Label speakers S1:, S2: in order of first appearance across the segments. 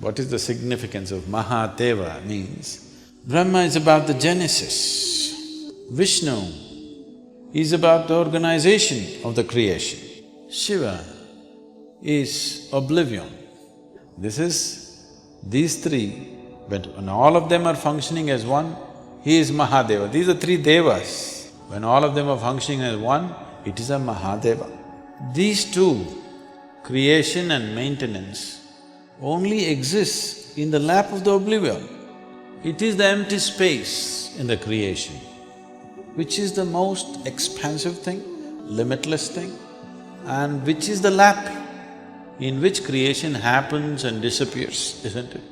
S1: What is the significance of Mahadeva means, Brahma is about the genesis, Vishnu is about the organization of the creation, Shiva is oblivion. These three, when all of them are functioning as one, he is Mahadeva. These are three devas. When all of them are functioning as one, it is a Mahadeva. These two, creation and maintenance, only exists in the lap of the oblivion. It is the empty space in the creation, which is the most expansive thing, limitless thing, and which is the lap in which creation happens and disappears, isn't it?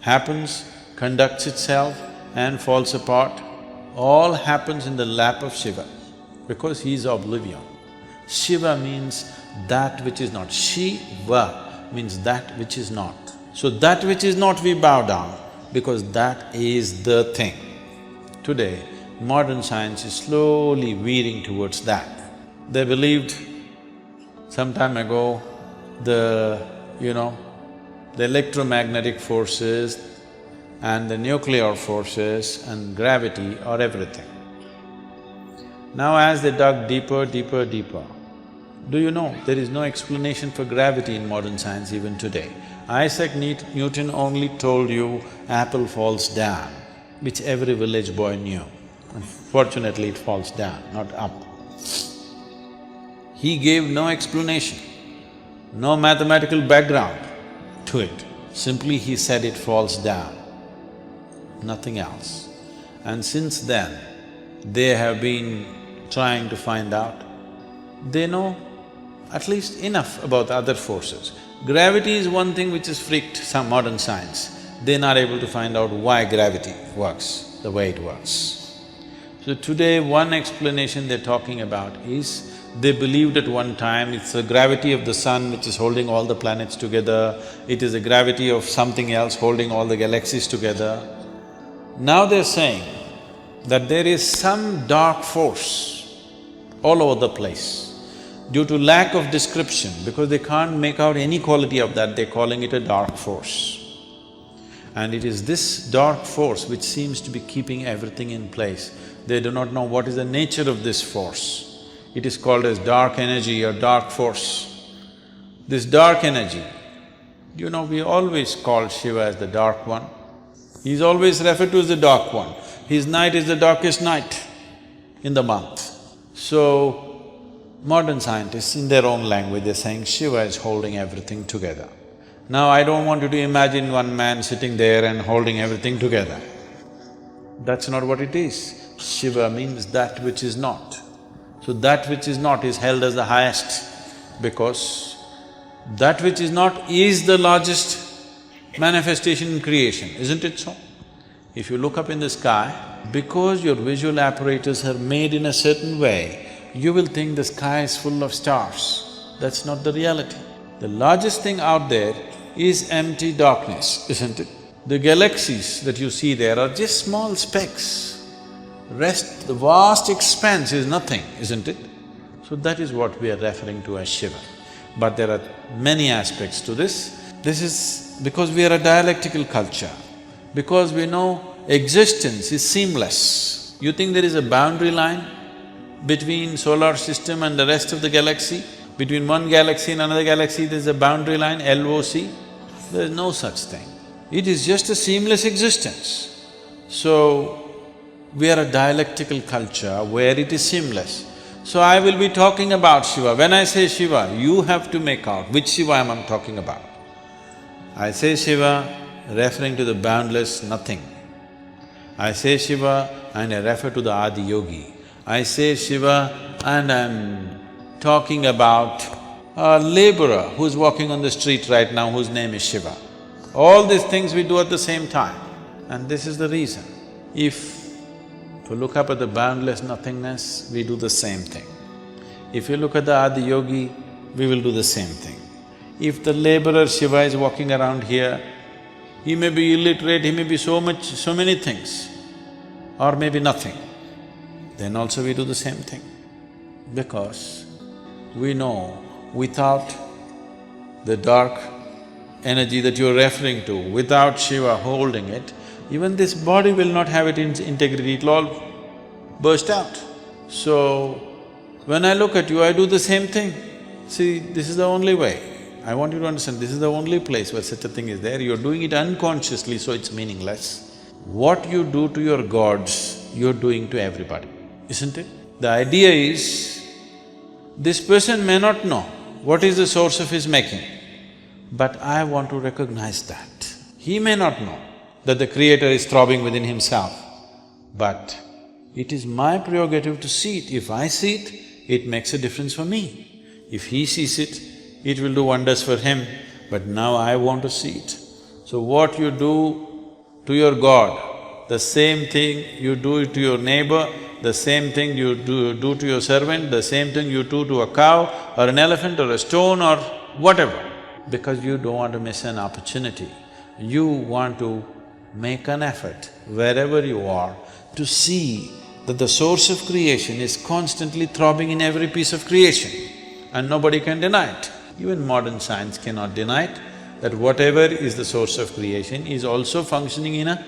S1: Happens, conducts itself and falls apart, all happens in the lap of Shiva, because he is oblivion. Shiva means that which is not. Shiva means that which is not. So that which is not we bow down, because that is the thing. Today, modern science is slowly veering towards that. They believed some time ago the electromagnetic forces and the nuclear forces and gravity are everything. Now as they dug deeper, deeper, do you know there is no explanation for gravity in modern science even today? Isaac Newton only told you apple falls down, which every village boy knew. Unfortunately, it falls down, not up. He gave no explanation, no mathematical background to it. Simply he said it falls down, nothing else. And since then, they have been trying to find out. They know at least enough about other forces. Gravity is one thing which has freaked some modern science. They're not able to find out why gravity works the way it works. So today, one explanation they're talking about is, they believed at one time it's the gravity of the sun which is holding all the planets together, it is the gravity of something else holding all the galaxies together. Now they're saying that there is some dark force all over the place. Due to lack of description, because they can't make out any quality of that, they're calling it a dark force. And it is this dark force which seems to be keeping everything in place. They do not know what is the nature of this force. It is called as dark energy or dark force. This dark energy, we always call Shiva as the dark one. He's always referred to as the dark one. His night is the darkest night in the month. So, modern scientists, in their own language, they're saying Shiva is holding everything together. Now, I don't want you to imagine one man sitting there and holding everything together. That's not what it is. Shiva means that which is not. So that which is not is held as the highest, because that which is not is the largest manifestation in creation, isn't it so? If you look up in the sky, because your visual apparatus are made in a certain way, you will think the sky is full of stars. That's not the reality. The largest thing out there is empty darkness, isn't it? The galaxies that you see there are just small specks. Rest, the vast expanse is nothing, isn't it? So that is what we are referring to as Shiva. But there are many aspects to this. This is because we are a dialectical culture, because we know existence is seamless. You think there is a boundary line between solar system and the rest of the galaxy? Between one galaxy and another galaxy, there's a boundary line, LOC? There's no such thing. It is just a seamless existence. So, we are a dialectical culture where it is seamless. So I will be talking about Shiva. When I say Shiva, you have to make out which Shiva am I talking about. I say Shiva referring to the boundless nothing. I say Shiva and I refer to the Adiyogi. I say Shiva and I'm talking about a laborer who's walking on the street right now whose name is Shiva. All these things we do at the same time, and this is the reason. If you look up at the boundless nothingness, we do the same thing. If you look at the Adiyogi, we will do the same thing. If the laborer Shiva is walking around here, he may be illiterate, he may be so many things, or maybe nothing, then also we do the same thing. Because we know without the dark energy that you're referring to, without Shiva holding it, even this body will not have its integrity, it'll all burst out. So, when I look at you, I do the same thing. See, this is the only way. I want you to understand, this is the only place where such a thing is there. You're doing it unconsciously, so it's meaningless. What you do to your gods, you're doing to everybody, isn't it? The idea is, this person may not know what is the source of his making, but I want to recognize that. He may not know that the Creator is throbbing within himself, but it is my prerogative to see it. If I see it, it makes a difference for me. If he sees it, it will do wonders for him, but now I want to see it. So what you do to your God, the same thing you do it to your neighbor, the same thing you do to your servant, the same thing you do to a cow or an elephant or a stone or whatever, because you don't want to miss an opportunity. You want to make an effort wherever you are to see that the source of creation is constantly throbbing in every piece of creation and nobody can deny it. Even modern science cannot deny it, that whatever is the source of creation is also functioning in a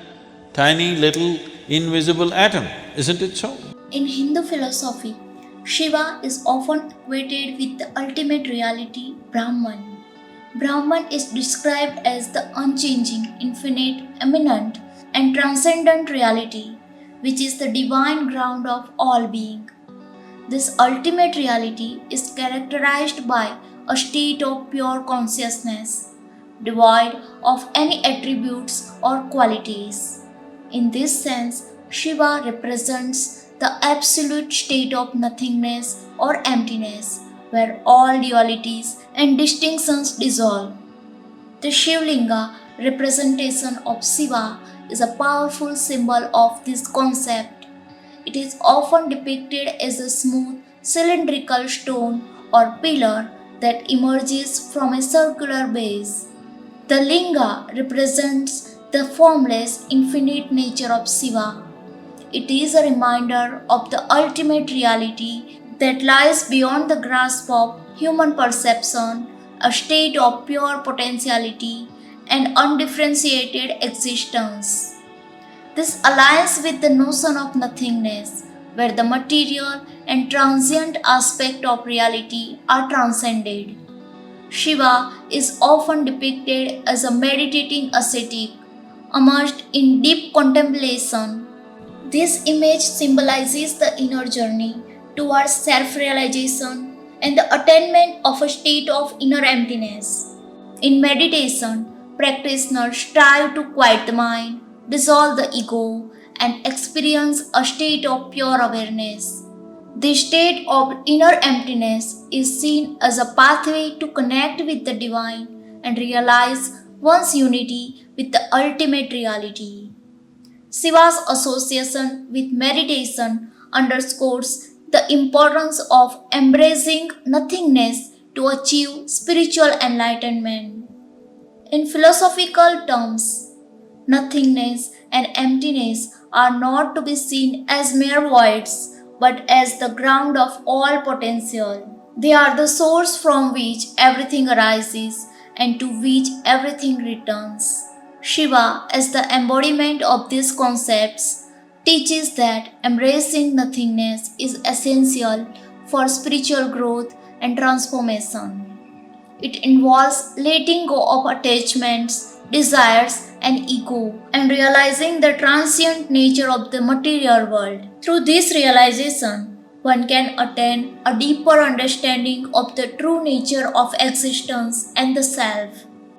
S1: tiny little invisible atom, isn't it so?
S2: In Hindu philosophy, Shiva is often equated with the ultimate reality, Brahman. Brahman is described as the unchanging, infinite, immanent and transcendent reality, which is the divine ground of all being. This ultimate reality is characterized by a state of pure consciousness, devoid of any attributes or qualities. In this sense, Shiva represents the absolute state of nothingness or emptiness, where all dualities and distinctions dissolve. The Shivlinga representation of Shiva is a powerful symbol of this concept. It is often depicted as a smooth, cylindrical stone or pillar that emerges from a circular base. The linga represents the formless, infinite nature of Shiva. It is a reminder of the ultimate reality that lies beyond the grasp of human perception, a state of pure potentiality and undifferentiated existence. This aligns with the notion of nothingness, where the material and transient aspect of reality are transcended. Shiva is often depicted as a meditating ascetic, immersed in deep contemplation. This image symbolizes the inner journey towards self-realization and the attainment of a state of inner emptiness. In meditation, practitioners strive to quiet the mind, dissolve the ego, and experience a state of pure awareness. This state of inner emptiness is seen as a pathway to connect with the divine and realize one's unity with the ultimate reality. Shiva's association with meditation underscores the importance of embracing nothingness to achieve spiritual enlightenment. In philosophical terms, nothingness and emptiness are not to be seen as mere voids, but as the ground of all potential. They are the source from which everything arises and to which everything returns. Shiva, as the embodiment of these concepts, teaches that embracing nothingness is essential for spiritual growth and transformation. It involves letting go of attachments, desires, and ego, and realizing the transient nature of the material world. Through this realization, one can attain a deeper understanding of the true nature of existence and the self.